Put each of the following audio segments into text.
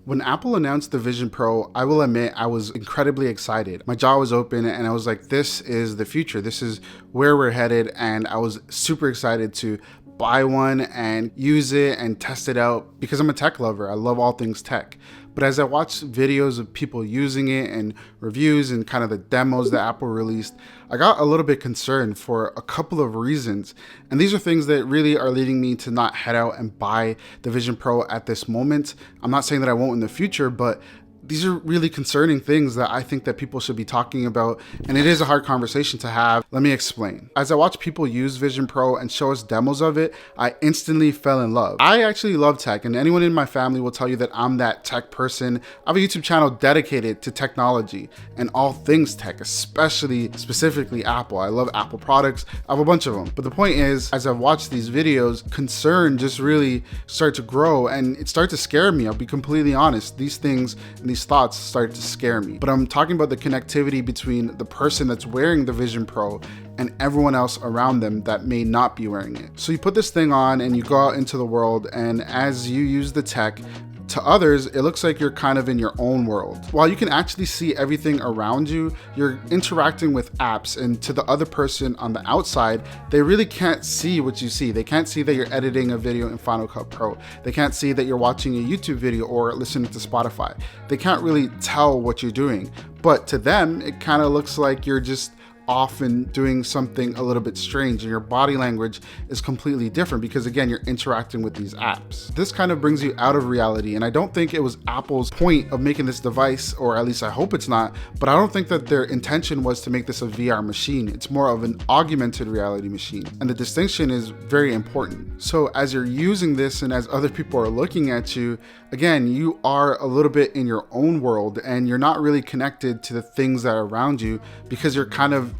When Apple announced the Vision Pro, I will admit I was incredibly excited. My jaw was open and I was like, this is the future. This is where we're headed. And I was super excited to buy one and use it and test it out because I'm a tech lover. I love all things tech. But as I watched videos of people using it and reviews and kind of the demos that Apple released, I got a little bit concerned for a couple of reasons. And these are things that really are leading me to not head out and buy the Vision Pro at this moment. I'm not saying that I won't in the future, but these are really concerning things that I think that people should be talking about, and it is a hard conversation to have. Let me explain. As I watch people use Vision Pro and show us demos of it, I instantly fell in love. I actually love tech, and anyone in my family will tell you that I'm that tech person. I have a YouTube channel dedicated to technology and all things tech, specifically Apple. I love Apple products. I have a bunch of them. But the point is, as I've watched these videos, concern just really started to grow, and it started to scare me. I'll be completely honest. These things and these thoughts start to scare me. But I'm talking about the connectivity between the person that's wearing the Vision Pro and everyone else around them that may not be wearing it. So you put this thing on and you go out into the world, and as you use the tech, to others, it looks like you're kind of in your own world. While you can actually see everything around you, you're interacting with apps, and to the other person on the outside, they really can't see what you see. They can't see that you're editing a video in Final Cut Pro. They can't see that you're watching a YouTube video or listening to Spotify. They can't really tell what you're doing. But to them, it kind of looks like you're just often doing something a little bit strange, and your body language is completely different because, again, you're interacting with these apps. This kind of brings you out of reality, and I don't think it was Apple's point of making this device, or at least I hope it's not, but I don't think that their intention was to make this a VR machine. It's more of an augmented reality machine, and the distinction is very important. So as you're using this and as other people are looking at you, again, you are a little bit in your own world, and you're not really connected to the things that are around you because you're kind of,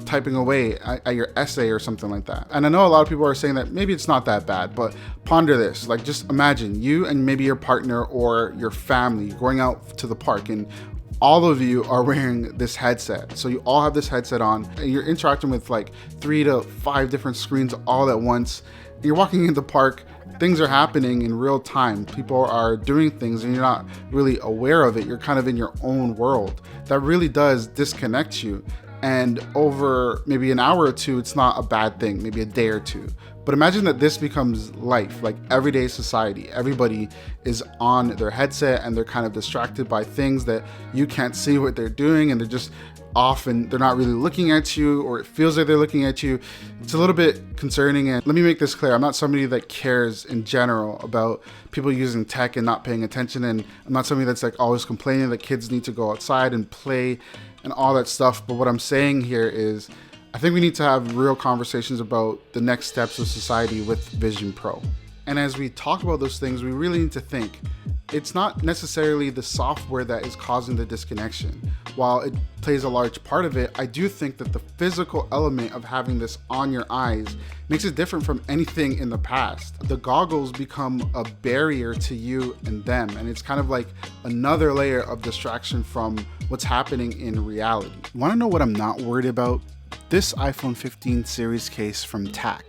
typing away at your essay or something like that. And I know a lot of people are saying that maybe it's not that bad, but ponder this. Like, just imagine you and maybe your partner or your family going out to the park, and all of you are wearing this headset. So you all have this headset on, and you're interacting with like 3 to 5 different screens all at once. You're walking in the park, things are happening in real time. People are doing things and you're not really aware of it. You're kind of in your own world. That really does disconnect you. And over maybe an hour or two, it's not a bad thing, maybe a day or two. But imagine that this becomes life, like everyday society. Everybody is on their headset and they're kind of distracted by things that you can't see what they're doing, and they're just often, they're not really looking at you, or it feels like they're looking at you. It's a little bit concerning. And let me make this clear. I'm not somebody that cares in general about people using tech and not paying attention. And I'm not somebody that's like always complaining that kids need to go outside and play and all that stuff. But what I'm saying here is, I think we need to have real conversations about the next steps of society with Vision Pro. And as we talk about those things, we really need to think, it's not necessarily the software that is causing the disconnection. While it plays a large part of it, I do think that the physical element of having this on your eyes makes it different from anything in the past. The goggles become a barrier to you and them, and it's kind of like another layer of distraction from what's happening in reality. Want to know what I'm not worried about? This iPhone 15 series case from TAC.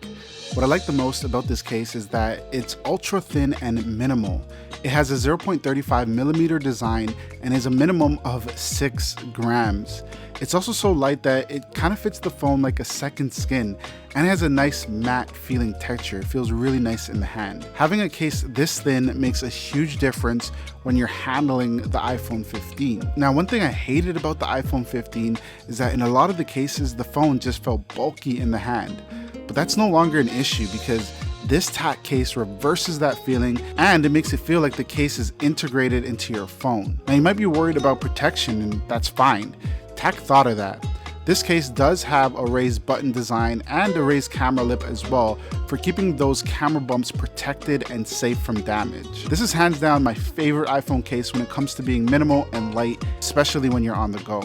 What I like the most about this case is that it's ultra thin and minimal. It has a 0.35 millimeter design and is a minimum of 6 grams. It's also so light that it kind of fits the phone like a second skin, and it has a nice matte feeling texture. It feels really nice in the hand. Having a case this thin makes a huge difference when you're handling the iPhone 15. Now, one thing I hated about the iPhone 15 is that in a lot of the cases, the phone just felt bulky in the hand. But that's no longer an issue because this TAC case reverses that feeling, and it makes it feel like the case is integrated into your phone. Now, you might be worried about protection, and that's fine. TAC thought of that. This case does have a raised button design and a raised camera lip as well for keeping those camera bumps protected and safe from damage. This is hands down my favorite iPhone case when it comes to being minimal and light, especially when you're on the go.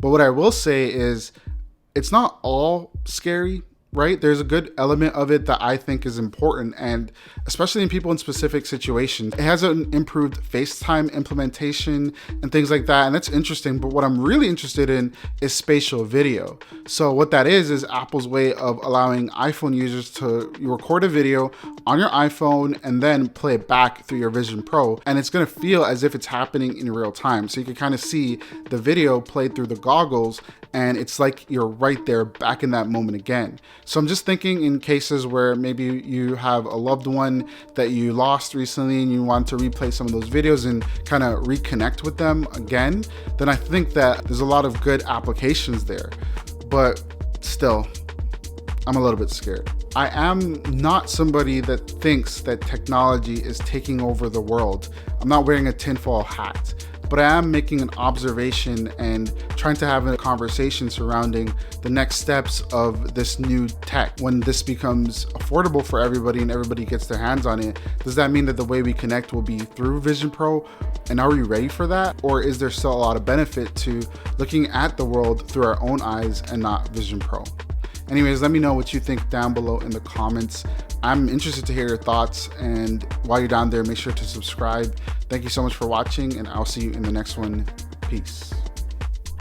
But what I will say is, it's not all scary. right? There's a good element of it that I think is important, and especially in people in specific situations. It has an improved FaceTime implementation and things like that, and that's interesting. But what I'm really interested in is spatial video. So what that is Apple's way of allowing iPhone users to record a video on your iPhone and then play it back through your Vision Pro, and it's gonna feel as if it's happening in real time. So you can kind of see the video played through the goggles, and it's like you're right there back in that moment again. So I'm just thinking in cases where maybe you have a loved one that you lost recently and you want to replay some of those videos and kind of reconnect with them again, then I think that there's a lot of good applications there. But still, I'm a little bit scared. I am not somebody that thinks that technology is taking over the world. I'm not wearing a tinfoil hat, but I am making an observation and trying to have a conversation surrounding the next steps of this new tech. When this becomes affordable for everybody and everybody gets their hands on it, does that mean that the way we connect will be through Vision Pro? And are we ready for that? Or is there still a lot of benefit to looking at the world through our own eyes and not Vision Pro? Anyways, let me know what you think down below in the comments. I'm interested to hear your thoughts, and while you're down there, make sure to subscribe. Thank you so much for watching, and I'll see you in the next one. Peace.